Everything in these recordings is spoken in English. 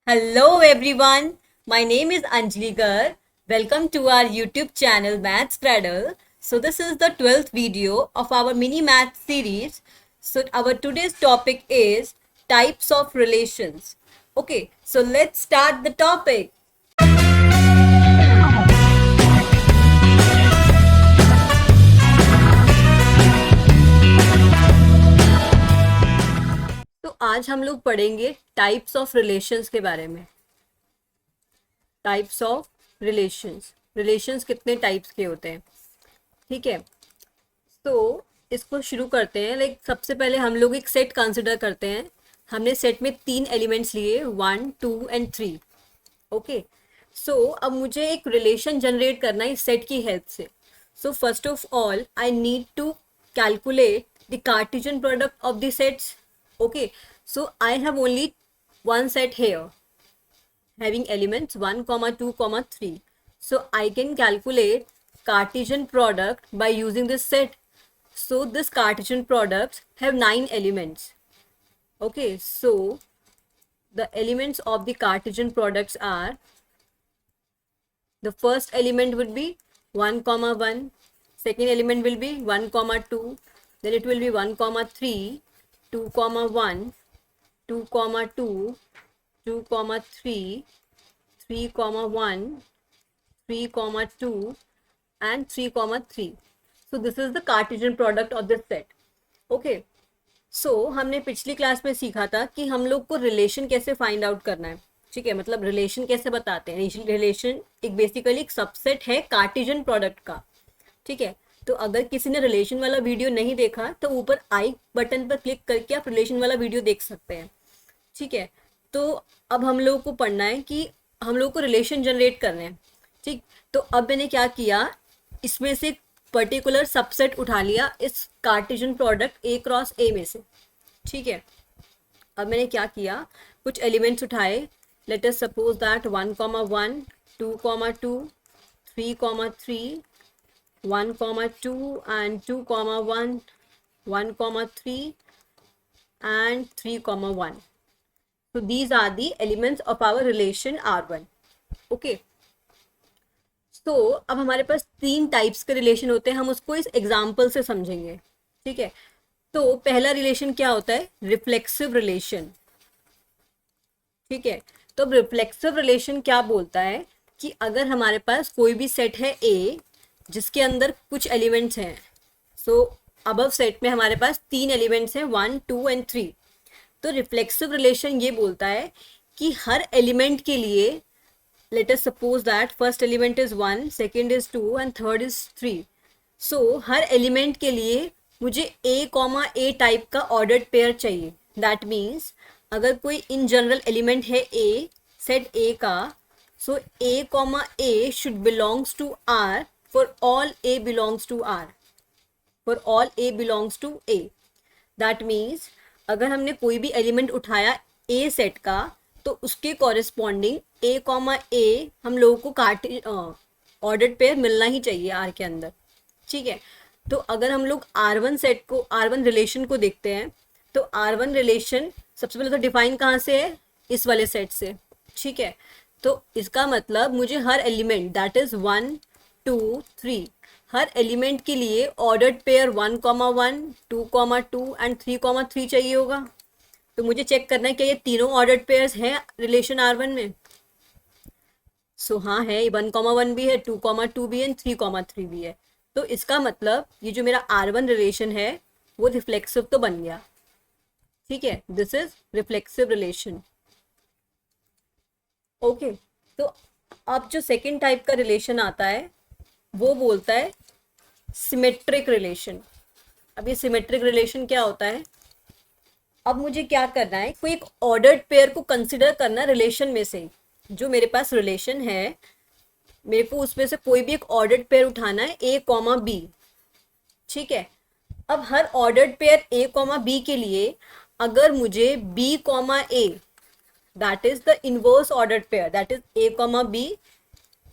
Hello everyone, my name is Anjali Gar. Welcome to our YouTube channel Maths Cradle. So this is the 12th video of our mini math series. So our today's topic is types of relations. Okay, so let's start the topic. तो आज हम लोग पढ़ेंगे types of relations के बारे में। Types of relations कितने types के होते हैं, ठीक है। तो इसको शुरू करते हैं। सबसे पहले हम लोग एक सेट कंसिडर करते हैं। हमने सेट में 3 एलिमेंट्स लिए, 1, 2 एंड 3। ओके, सो अब मुझे एक रिलेशन जनरेट करना है इस सेट की हेल्प से। So first of all I need to calculate the Cartesian product of the sets. Okay, so I have only one set here having elements 1, 2, 3. So I can calculate Cartesian product by using this set. So this Cartesian products have 9 elements. Okay, so the elements of the Cartesian products are, the first element would be 1, 1. Second element will be 1, 2. Then it will be 1, 3, 2, 1, 2, 2, 2, 3, 3, 1, 3, 2 and 3, 3. So this is the Cartesian product of this set. Okay. So हमने पिछली class में सीखा था कि हम लोग को relation कैसे फाइंड आउट करना है, ठीक है। मतलब रिलेशन कैसे बताते हैं। रिलेशन एक बेसिकली एक सबसेट है कार्टेशियन प्रोडक्ट का, ठीक है। तो अगर किसी ने रिलेशन वाला वीडियो नहीं देखा तो ऊपर आई बटन पर क्लिक करके आप रिलेशन वाला वीडियो देख सकते हैं, ठीक है। तो अब हम लोग को पढ़ना है कि हम लोग को रिलेशन जनरेट करने हैं, ठीक। तो अब मैंने क्या किया, इसमें से पर्टिकुलर सबसेट उठा लिया इस कार्टेशियन प्रोडक्ट ए क्रॉस ए में से, ठीक है। अब मैंने क्या किया, कुछ एलिमेंट्स उठाए। Let us suppose that 1, 1, 2, 2, 3, 3, 1, 2 and 2, 1, 1, 3 and 3, 1. So these are the elements of our relation R1. Okay. So अब हमारे पास 3 टाइप्स के रिलेशन होते हैं, हम उसको इस एग्जाम्पल से समझेंगे, ठीक है। तो पहला रिलेशन क्या होता है, रिफ्लेक्सिव रिलेशन, ठीक है। तो अब रिफ्लेक्सिव रिलेशन क्या बोलता है कि अगर हमारे पास कोई भी सेट है ए जिसके अंदर कुछ एलिमेंट्स हैं। सो अबव सेट में हमारे पास 3 एलिमेंट्स हैं, 1, 2 एंड 3। तो रिफ्लेक्सिव रिलेशन ये बोलता है कि हर एलिमेंट के लिए, let us suppose that first element is 1, second is 2 and third is 3। So her element के लिए मुझे ए टाइप का ऑर्डर्ड पेयर चाहिए। दैट मीन्स अगर कोई इन जनरल एलिमेंट है ए, सेट ए का, so A should belongs to R for all A belongs to R, for all A belongs to A. That means अगर हमने कोई भी एलिमेंट उठाया A सेट का तो उसके कॉरेस्पॉन्डिंग A, हम लोगों को ऑर्डर्ड पेयर मिलना ही चाहिए R के अंदर, ठीक है। तो अगर हम लोग R1 रिलेशन को देखते हैं तो R1 रिलेशन सबसे पहले तो डिफाइन कहाँ से है, इस वाले सेट से, ठीक है। तो इसका मतलब मुझे हर एलिमेंट दैट इज 1, 2, 3, हर एलिमेंट के लिए ऑर्डर्ड पेयर 1, 1, 2, 2 एंड 3, 3 चाहिए होगा। तो मुझे चेक करना है कि ये तीनों ऑर्डर्ड पेयर्स हैं रिलेशन R1 में। सो हाँ है, 1, 1 भी है, 2, 2 भी है, 3, 3 भी है। तो इसका मतलब ये जो मेरा R1 रिलेशन है वो रिफ्लेक्सिव तो बन गया, ठीक है। This is reflexive relation. Okay, तो अब जो सेकेंड टाइप का रिलेशन आता है वो बोलता है सिमेट्रिक रिलेशन। अब ये सिमेट्रिक रिलेशन क्या होता है, अब मुझे क्या करना है, कोई एक ऑर्डर्ड पेयर को कंसिडर करना रिलेशन में से। जो मेरे पास रिलेशन है, मेरे को उसमें से कोई भी एक ऑर्डर्ड पेयर उठाना है A, B, ठीक है। अब हर ऑर्डर्ड पेयर A, B के लिए अगर मुझे B, A, that is the inverse ordered pair, that is A, B,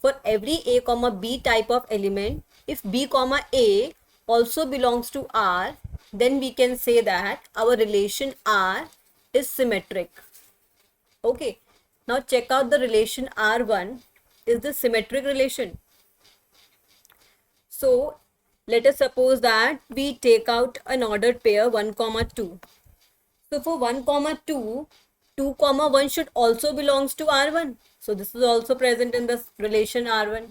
for every A, B type of element, if B, A also belongs to R, then we can say that our relation R is symmetric. Okay, Now check out the relation R1. Is this symmetric relation? So let us suppose that we take out an ordered pair 1, 2. So for 1, 2, 2, 1 should also belongs to R1. So this is also present in this relation R1.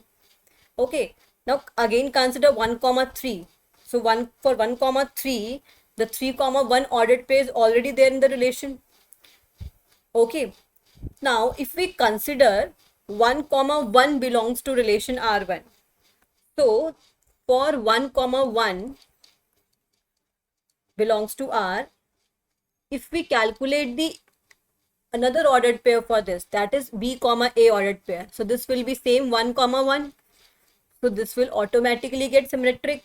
Okay. Now again consider 1, 3. So for 1, 3, the 3, 1 ordered pair is already there in the relation. Okay. Now if we consider 1, 1 belongs to relation R1. So for 1, 1 belongs to R, if we calculate the another ordered pair for this, that is B comma A ordered pair. So this will be same 1, 1. So this will automatically get symmetric.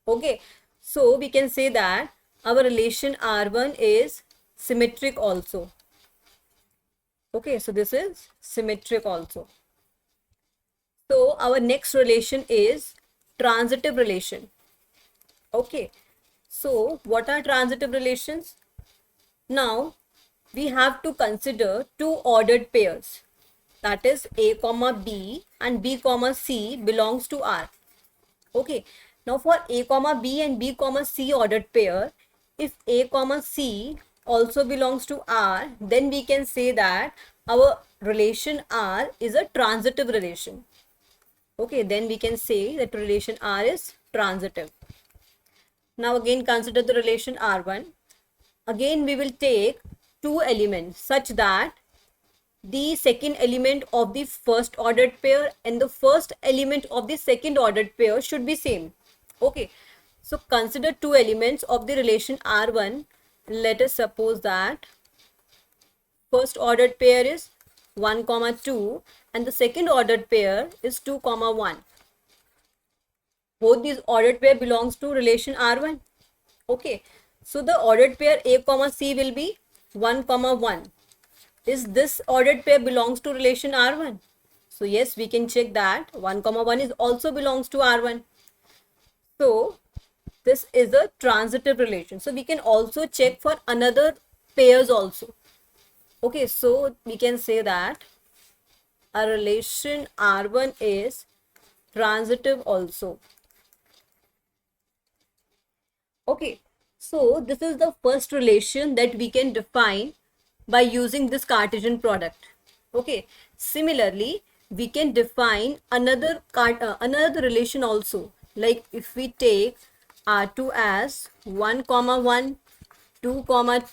Okay. So we can say that our relation R1 is symmetric also. Okay. So this is symmetric also. So our next relation is transitive relation. Okay. So what are transitive relations? Now we have to consider two ordered pairs, that is A comma B and B comma C belongs to R. Okay. Now for A comma B and B comma C ordered pair, if A comma C also belongs to R, then we can say that our relation R is a transitive relation. Okay, then we can say that relation R is transitive. Now again consider the relation R1. Again we will take two elements such that the second element of the first ordered pair and the first element of the second ordered pair should be same. Okay, so consider two elements of the relation R1. Let us suppose that first ordered pair is 1, 2 and the second ordered pair is 2, 1. Both these ordered pair belongs to relation R1. Okay, so the ordered pair A comma C will be 1, 1. Is this ordered pair belongs to relation R1? So yes, we can check that 1, 1 is also belongs to R1. So this is a transitive relation. So we can also check for another pairs also. Okay, so we can say that a relation R1 is transitive also. Okay, so this is the first relation that we can define by using this Cartesian product. Okay, similarly we can define another relation also, like if we take R2 as 1, 1, 2,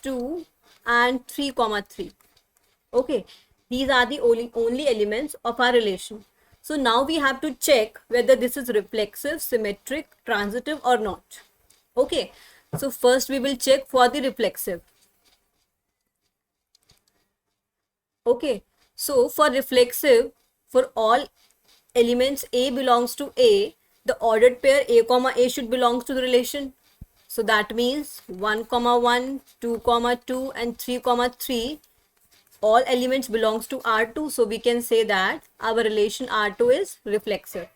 2 and 3, 3. Okay, these are the only elements of our relation. So now we have to check whether this is reflexive, symmetric, transitive or not. Okay, so first we will check for the reflexive. Okay, so for reflexive, for all elements A belongs to A, the ordered pair A comma A should belongs to the relation. So that means 1, 1, 2, 2 and 3, 3, all elements belongs to R2. So we can say that our relation R2 is reflexive.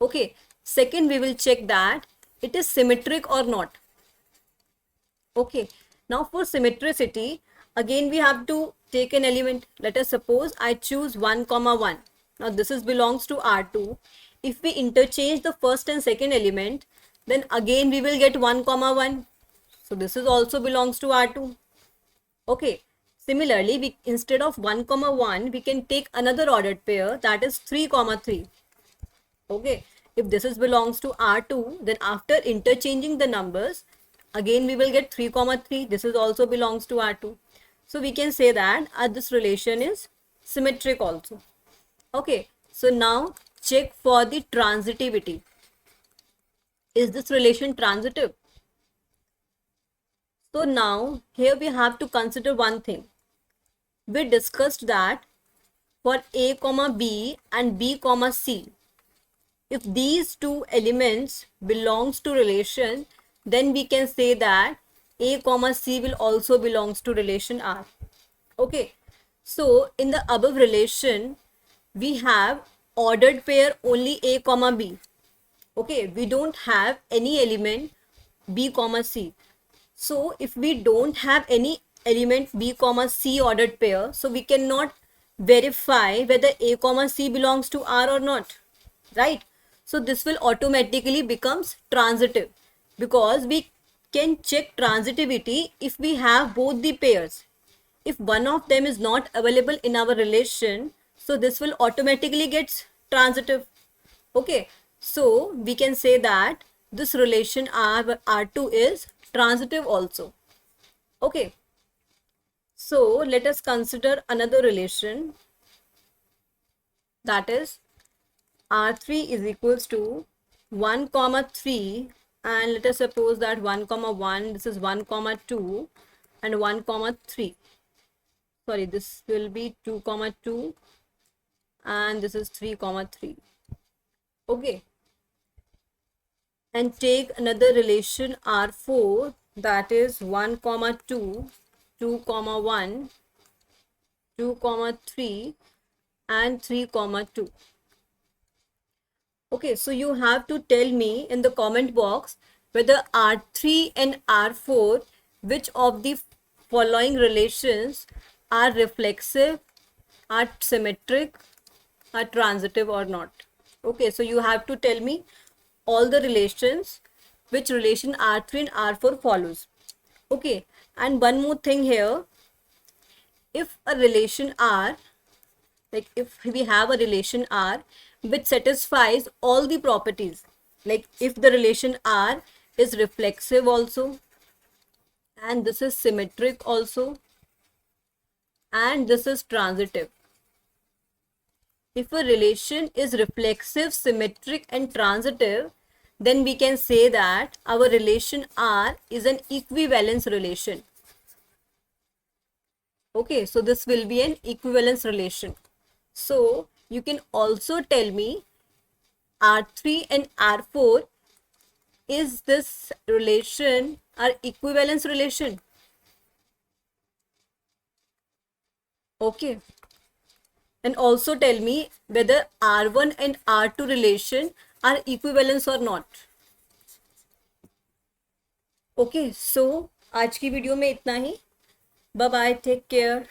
Okay, second we will check that it is symmetric or not. Okay, now for symmetricity, again we have to take an element. Let us suppose I choose 1, 1. Now this is belongs to R2. If we interchange the first and second element, then again we will get 1, 1. So this is also belongs to R2. Okay, similarly we instead of 1, 1 we can take another ordered pair, that is 3, 3. Okay, if this is belongs to R2, then after interchanging the numbers, again we will get 3, 3. This is also belongs to R2. So we can say that this relation is symmetric also. Okay, so now check for the transitivity. Is this relation transitive? So now here we have to consider one thing. We discussed that for A comma B and B comma C, if these two elements belongs to relation, then we can say that A comma C will also belongs to relation R. Okay, so in the above relation we have ordered pair only A comma B. Okay, we don't have any element B comma C. So if we don't have any element B comma C ordered pair, so we cannot verify whether A comma C belongs to R or not, right? So this will automatically becomes transitive because we can check transitivity if we have both the pairs. If one of them is not available in our relation, so this will automatically get transitive. Okay, so we can say that this relation R2 is transitive also. Okay, so let us consider another relation, that is R3 is equals to 1 comma 3, and let us suppose that 1 comma 1, this is 1 comma 2 and 1 comma 3. Sorry, this will be 2 comma 2 and this is 3 comma 3. Okay, and take another relation R4, that is 1 comma 2, 2 comma 1, 2 comma 3 and 3 comma 2. Okay, so you have to tell me in the comment box whether R3 and R4, which of the following relations are reflexive, are symmetric, are transitive or not. Okay, so you have to tell me all the relations, which relation R3 and R4 follows. Okay, and one more thing here, if a relation R, like if we have a relation R which satisfies all the properties, like if the relation R is reflexive also, and this is symmetric also, and this is transitive. If a relation is reflexive, symmetric and transitive, then we can say that our relation R is an equivalence relation. Okay, so this will be an equivalence relation. So you can also tell me R3 and R4, is this relation our equivalence relation? Okay, and also tell me whether R1 and R2 relation are equivalence or not. Okay, so आज की video में इतना ही. Bye bye, take care.